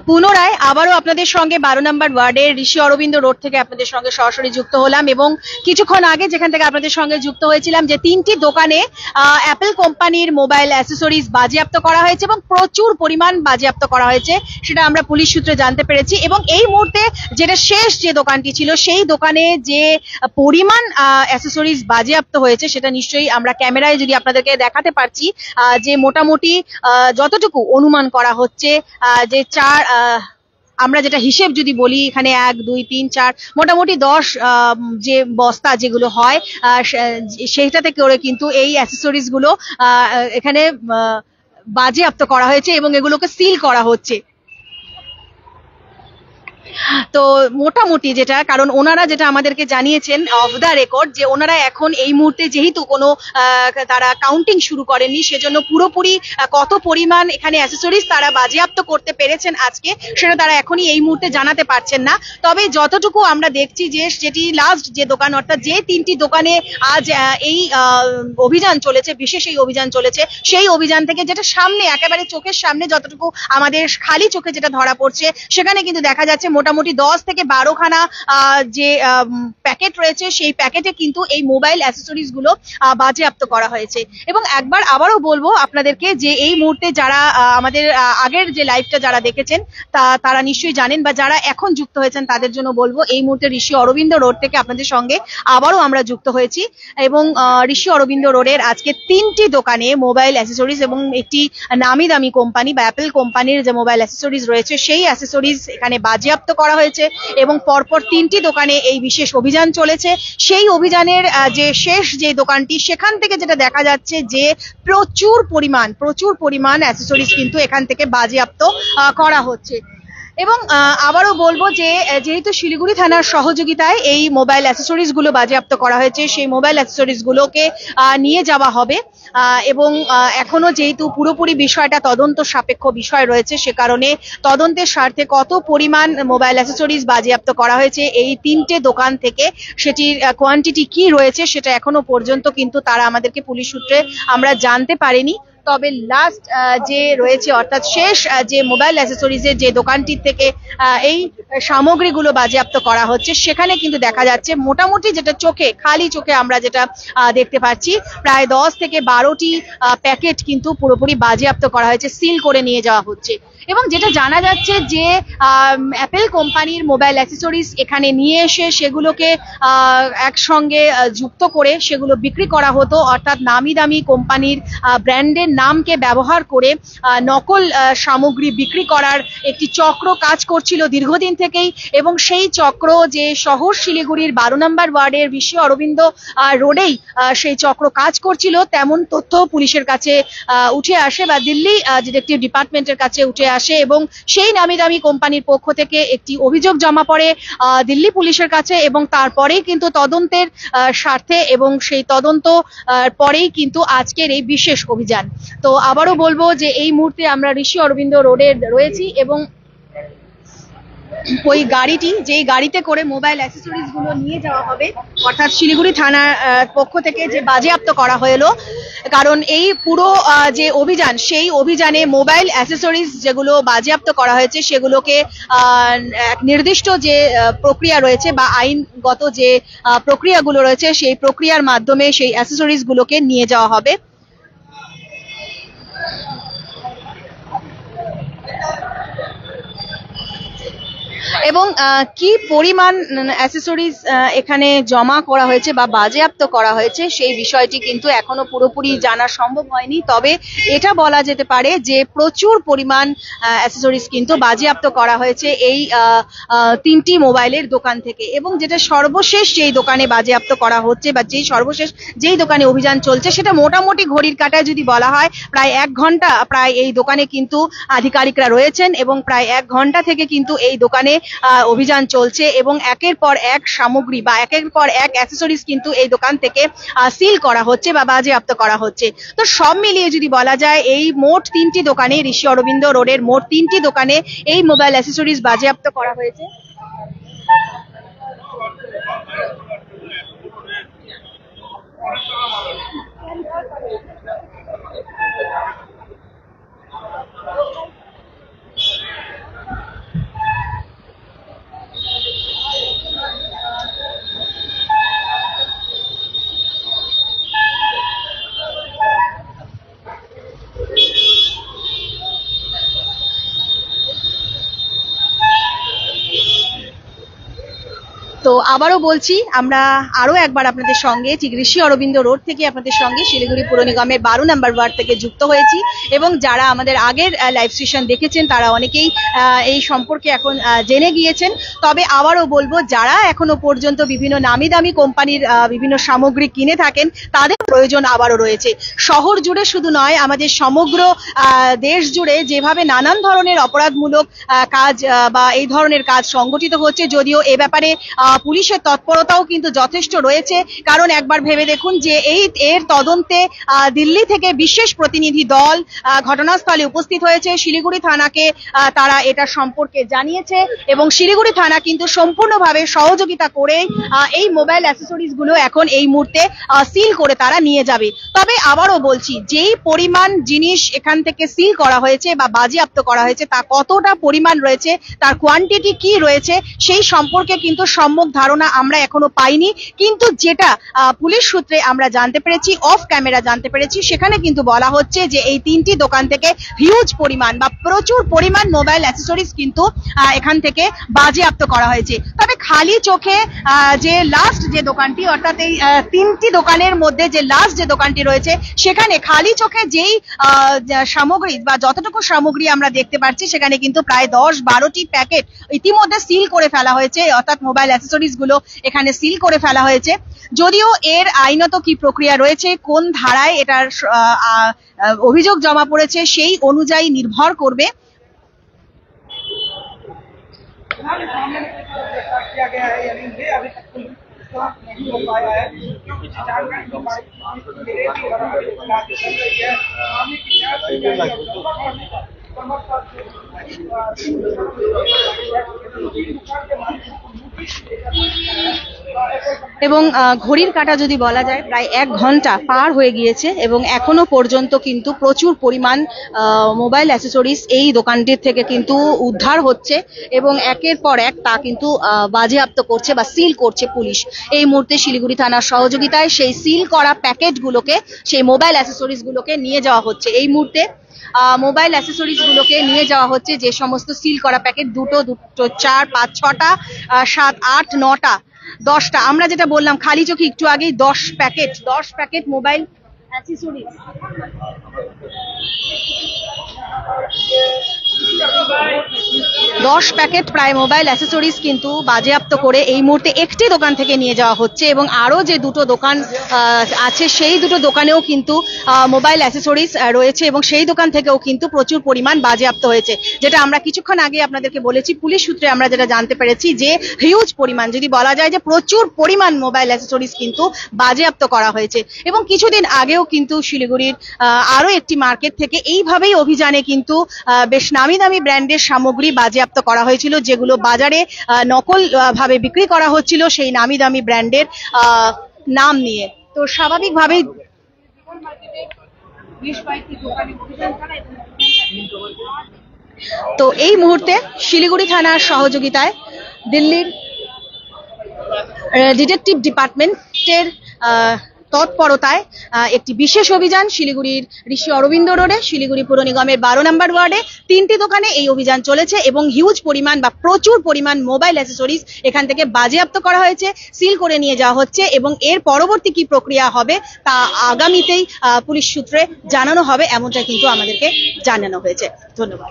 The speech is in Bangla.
পুনরায় আবারও আপনাদের সঙ্গে 12 নম্বর ওয়ার্ডের ঋষি অরবিন্দ রোড থেকে আপনাদের সঙ্গে সরাসরি যুক্ত হলাম এবং কিছুক্ষণ আগে যেখান থেকে আপনাদের সঙ্গে যুক্ত হয়েছিলাম যে 3টি দোকানে অ্যাপেল কোম্পানির মোবাইল অ্যাসেসরিজ বাজেয়াপ্ত করা হয়েছে এবং প্রচুর পরিমাণ বাজেয়াপ্ত করা হয়েছে সেটা আমরা পুলিশ সূত্রে জানতে পেরেছি। এবং এই মুহূর্তে যেটা শেষ যে দোকানটি ছিল সেই দোকানে যে পরিমাণ অ্যাসেসরিজ বাজেয়াপ্ত হয়েছে সেটা নিশ্চয়ই আমরা ক্যামেরায় যদি আপনাদেরকে দেখাতে পারছি, যে মোটামুটি যতটুকু অনুমান করা হচ্ছে যে আমরা যেটা হিসেব যদি বলি এখানে 1 2 3 4 মোটামুটি 10 যে বস্তা যেগুলো হয় সেইটাতে করে কিন্তু এই অ্যাসেসরিজ গুলো এখানে বাজেয়াপ্ত করা হয়েছে এবং এগুলোকে সিল করা হচ্ছে। তো মোটামুটি যেটা, কারণ ওনারা যেটা আমাদেরকে জানিয়েছেন অফ দা রেকর্ড যে ওনারা এখন এই মুহূর্তে যেহেতু কোনো তারা কাউন্টিং শুরু করেননি সেজন্য পুরোপুরি কত পরিমাণ এখানে অ্যাসেসরিজ তারা বাজেয়াপ্ত করতে পেরেছেন আজকে সেটা তারা এখনই এই মুহূর্তে জানাতে পারছেন না। তবে যতটুকু আমরা দেখছি যে যেটি লাস্ট যে দোকান অর্থাৎ যে 3টি দোকানে আজ এই অভিযান চলেছে, বিশেষ এই অভিযান চলেছে, সেই অভিযান থেকে যেটা সামনে একেবারে চোখের সামনে যতটুকু আমাদের খালি চোখে যেটা ধরা পড়ছে সেখানে কিন্তু দেখা যাচ্ছে মোটামুটি 10 থেকে 12 খানা যে প্যাকেট রয়েছে সেই প্যাকেটে কিন্তু এই মোবাইল অ্যাসেসরিজ গুলো বাজেয়াপ্ত করা হয়েছে। এবং একবার আবারও বলবো আপনাদেরকে যে এই মুহূর্তে যারা আমাদের আগের যে লাইভটা যারা দেখেছেন তারা নিশ্চয়ই জানেন, বা যারা এখন যুক্ত হয়েছেন তাদের জন্য বলবো এই মুহূর্তে ঋষি অরবিন্দ রোড থেকে আপনাদের সঙ্গে আবারও আমরা যুক্ত হয়েছি এবং ঋষি অরবিন্দ রোডের আজকে 3টি দোকানে মোবাইল অ্যাসেসরিজ এবং একটি নামি দামি কোম্পানি বা অ্যাপেল কোম্পানির যে মোবাইল অ্যাসেসরিজ রয়েছে সেই অ্যাসেসরিজ এখানে বাজেয়াপ্ত করা হয়েছে এবং পরপর 3টি দোকানে এই বিশেষ অভিযান চলেছে। সেই অভিযানের যে শেষ যে দোকানটি সেখান থেকে যেটা দেখা যাচ্ছে যে প্রচুর পরিমাণ অ্যাসেসরিজ কিন্তু এখান থেকে বাজেয়াপ্ত করা হচ্ছে। এবং আবারও বলবো যে যেহেতু শিলিগুড়ি থানার সহযোগিতায় এই মোবাইল অ্যাসেসরিজ গুলো বাজেয়াপ্ত করা হয়েছে সেই মোবাইল অ্যাসেসরিজ গুলোকে নিয়ে যাওয়া হবে এবং এখনো যেহেতু পুরোপুরি বিষয়টা তদন্ত সাপেক্ষ বিষয় রয়েছে সে কারণে তদন্তের স্বার্থে কত পরিমাণ মোবাইল অ্যাসেসরিজ বাজেয়াপ্ত করা হয়েছে এই 3টে দোকান থেকে সেটির কোয়ান্টিটি কি রয়েছে সেটা এখনো পর্যন্ত কিন্তু তারা আমাদেরকে পুলিশ সূত্রে আমরা জানতে পারিনি। তবে লাস্ট যে রয়েছে অর্থাৎ শেষ যে মোবাইল অ্যাসেসরিজের যে দোকানটির থেকে এই সামগ্রীগুলো বাজেয়াপ্ত করা হচ্ছে সেখানে কিন্তু দেখা যাচ্ছে মোটামুটি যেটা খালি চোখে আমরা যেটা দেখতে পাচ্ছি প্রায় 10 থেকে 12টি প্যাকেট কিন্তু পুরোপুরি বাজেয়াপ্ত করা হয়েছে, সিল করে নিয়ে যাওয়া হচ্ছে। এবং যেটা জানা যাচ্ছে যে অ্যাপেল কোম্পানির মোবাইল অ্যাসেসরিজ এখানে নিয়ে এসে সেগুলোকে একসঙ্গে যুক্ত করে সেগুলো বিক্রি করা হতো, অর্থাৎ নামি দামি কোম্পানির ব্র্যান্ডের নামকে ব্যবহার করে নকল সামগ্রী বিক্রি করার একটি চক্র কাজ করছিল দীর্ঘদিন থেকেই। এবং সেই চক্র যে শহর শিলিগুড়ির 12 নম্বর ওয়ার্ডের ঋষি অরবিন্দ রোডেই সেই চক্র কাজ করছিল তেমন তথ্য পুলিশের কাছে উঠে আসে বা দিল্লি ডিটেকটিভ ডিপার্টমেন্টের কাছে উঠে আসে এবং সেই নামি দামি কোম্পানির পক্ষ থেকে একটি অভিযোগ জমা পড়ে দিল্লি পুলিশের কাছে এবং তারপরেই কিন্তু তদন্তের স্বার্থে এবং সেই তদন্ত পরেই কিন্তু আজকের এই বিশেষ অভিযান। তো আবারও বলবো যে এই মুহূর্তে আমরা ঋষি অরবিন্দ রোডে রয়েছি এবং ওই গাড়িটি যেই গাড়িতে করে মোবাইল অ্যাসেসরিজ গুলো নিয়ে যাওয়া হবে অর্থাৎ শিলিগুড়ি থানার পক্ষ থেকে যে বাজেয়াপ্ত করা হলো, কারণ এই পুরো যে অভিযান সেই অভিযানে মোবাইল অ্যাসেসরিজ যেগুলো বাজেয়াপ্ত করা হয়েছে সেগুলোকে এক নির্দিষ্ট যে প্রক্রিয়া রয়েছে বা আইনগত যে প্রক্রিয়াগুলো রয়েছে সেই প্রক্রিয়ার মাধ্যমে সেই অ্যাসেসরিজ গুলোকে নিয়ে যাওয়া হবে। এবং কি পরিমাণ অ্যাসেসরিজ এখানে জমা করা হয়েছে বা বাজেয়াপ্ত করা হয়েছে সেই বিষয়টি কিন্তু এখনো পুরোপুরি জানা সম্ভব হয়নি। তবে এটা বলা যেতে পারে যে প্রচুর পরিমাণ অ্যাসেসরিজ কিন্তু বাজেয়াপ্ত করা হয়েছে এই 3টি মোবাইলের দোকান থেকে। এবং যেটা সর্বশেষ যেই দোকানে বাজেয়াপ্ত করা হচ্ছে বা সর্বশেষ যেই দোকানে অভিযান চলছে সেটা মোটামুটি ঘড়ির কাঁটায় যদি বলা হয় প্রায় 1 ঘন্টা প্রায় এই দোকানে কিন্তু আধিকারিকরা রয়েছেন এবং প্রায় 1 ঘন্টা থেকে কিন্তু এই দোকানে অভিযান চলছে এবং একের পর এক সামগ্রী বা একের পর এক অ্যাসেসরিজ কিন্তু এই দোকান থেকে সিল করা হচ্ছে বা বাজেয়াপ্ত করা হচ্ছে। তো সব মিলিয়ে যদি বলা যায় এই মোট 3টি দোকানে ঋষি অরবিন্দ রোডের মোট 3টি দোকানে এই মোবাইল অ্যাসেসরিজ বাজেয়াপ্ত করা হয়েছে। তো আবারও বলছি, আমরা আরো একবার আপনাদের সঙ্গে ঠিক ঋষি অরবিন্দ রোড থেকে আপনাদের সঙ্গে শিলিগুড়ি পুর নিগমের 12 নম্বর ওয়ার্ড থেকে যুক্ত হয়েছি, এবং যারা আমাদের আগের লাইভ সেশন দেখেছেন তারা অনেকেই এই সম্পর্কে এখন জেনে গিয়েছেন। তবে আবারও বলবো, যারা এখনো পর্যন্ত বিভিন্ন নামি দামি কোম্পানির বিভিন্ন সামগ্রী কিনে থাকেন তাদের প্রয়োজন আবারও রয়েছে। শহর জুড়ে শুধু নয়, আমাদের সমগ্র দেশ জুড়ে যেভাবে নানান ধরনের অপরাধমূলক কাজ বা এই ধরনের কাজ সংগঠিত হচ্ছে, যদিও এ ব্যাপারে পুলিশের তৎপরতাও কিন্তু যথেষ্ট রয়েছে। কারণ একবার ভেবে দেখুন যে এর তদন্তে দিল্লি থেকে বিশেষ প্রতিনিধি দল ঘটনাস্থলে উপস্থিত হয়েছে, শিলিগুড়ি থানাকে তারা এটা সম্পর্কে জানিয়েছে, এবং শিলিগুড়ি থানা কিন্তু সম্পূর্ণভাবে সহযোগিতা করে এই মোবাইল অ্যাসেসরিজ গুলো এখন এই মুহূর্তে সিল করে তারা নিয়ে যাবে। তবে আবারও বলছি, যেই পরিমাণ জিনিস এখান থেকে সিল করা হয়েছে বা বাজেয়াপ্ত করা হয়েছে তা কতটা পরিমাণ রয়েছে, তার কোয়ান্টিটি কি রয়েছে, সেই সম্পর্কে কিন্তু সম্যক ধারণা আমরা এখনো পাইনি। কিন্তু যেটা পুলিশ সূত্রে আমরা জানতে পেরেছি, অফ ক্যামেরা জানতে পেরেছি, সেখানে কিন্তু বলা হচ্ছে যে এই 3টি দোকান থেকে হিউজ পরিমাণ বা প্রচুর পরিমাণ মোবাইল অ্যাসেসরিজ কিন্তু এখান থেকে বাজেয়াপ্ত করা হয়েছে। তবে খালি চোখে যে লাস্ট যে দোকানটি, অর্থাৎ এই 3টি দোকানের মধ্যে যে লাস্ট যে দোকানটি রয়েছে, সেখানে খালি চোখে যেই সামগ্রী বা যতটুকু সামগ্রী আমরা দেখতে পাচ্ছি, সেখানে কিন্তু প্রায় 10-12টি প্যাকেট ইতিমধ্যে সিল করে ফেলা হয়েছে, অর্থাৎ মোবাইল অ্যাসেসরিজ গুলো এখানে সিল করে ফেলা হয়েছে। যদিও এর আইনত কি প্রক্রিয়া রয়েছে, কোন ধারায় এটার অভিযোগ জমা পড়েছে, সেই অনুযায়ী নির্ভর করবে। এবং ঘড়ির কাঁটা যদি বলা যায়, প্রায় 1 ঘন্টা পার হয়ে গিয়েছে এবং এখনো পর্যন্ত কিন্তু প্রচুর পরিমাণ মোবাইল অ্যাসেসরিজ এই দোকানটির থেকে কিন্তু উদ্ধার হচ্ছে, এবং একের পর এক তা কিন্তু বাজেয়াপ্ত করছে বা সিল করছে পুলিশ। এই মুহূর্তে শিলিগুড়ি থানার সহযোগিতায় সেই সিল করা প্যাকেটগুলোকে, সেই মোবাইল অ্যাসেসরিজ গুলোকে নিয়ে যাওয়া হচ্ছে। এই মুহূর্তে মোবাইল অ্যাসেসরিজ গুলোকে নিয়ে যাওয়া হচ্ছে, যে সমস্ত সিল করা প্যাকেট, 2, 4, 5, 6টা, 7, 8, 9টা, 10টা, আমরা যেটা বললাম খালি চোখে একটু আগেই 10 প্যাকেট মোবাইল অ্যাসেসরিজ। প্যাকেট প্রায় মোবাইল অ্যাসেসরিজ কিন্তু বাজেয়াপ্ত করে এই মুহূর্তে একটি দোকান থেকে নিয়ে যাওয়া হচ্ছে, এবং আরো যে 2টো দোকান আছে সেই 2টো দোকানেও কিন্তু মোবাইল অ্যাসেসরিজ রয়েছে, এবং সেই দোকান থেকেও কিন্তু প্রচুর পরিমাণ বাজেয়াপ্ত হয়েছে। যেটা আমরা কিছুক্ষণ আগে আপনাদেরকে বলেছি, পুলিশ সূত্রে আমরা যেটা জানতে পেরেছি যে হিউজ পরিমাণ, যদি বলা যায় যে প্রচুর পরিমাণ মোবাইল অ্যাসেসরিজ কিন্তু বাজেয়াপ্ত করা হয়েছে। এবং কিছুদিন আগেও কিন্তু শিলিগুড়ির আরো একটি মার্কেট থেকে এইভাবেই অভিযানে কিন্তু বেশ নামি দামি ব্র্যান্ডের সামগ্রী বাজেয়াপ্ত করা হয়েছিল, যেগুলো বাজারে নকল ভাবে বিক্রি করা হচ্ছিল সেই নামি দামি ব্র্যান্ডের নাম নিয়ে। তো স্বাভাবিকভাবেই তো এই মুহূর্তে শিলিগুড়ি থানার সহযোগিতায় দিল্লির ডিটেকটিভ ডিপার্টমেন্টের তৎপরতায় একটি বিশেষ অভিযান শিলিগুড়ির ঋষি অরবিন্দ রোডে, শিলিগুড়ি পুর নিগমের 12 নম্বর ওয়ার্ডে 3টি দোকানে এই অভিযান চলেছে, এবং হিউজ পরিমাণ বা প্রচুর পরিমাণ মোবাইল অ্যাসেসরিজ এখান থেকে বাজেয়াপ্ত করা হয়েছে, সিল করে নিয়ে যাওয়া হচ্ছে, এবং এর পরবর্তী কি প্রক্রিয়া হবে তা আগামীতেই পুলিশ সূত্রে জানানো হবে, এমনটা কিন্তু আমাদেরকে জানানো হয়েছে। ধন্যবাদ।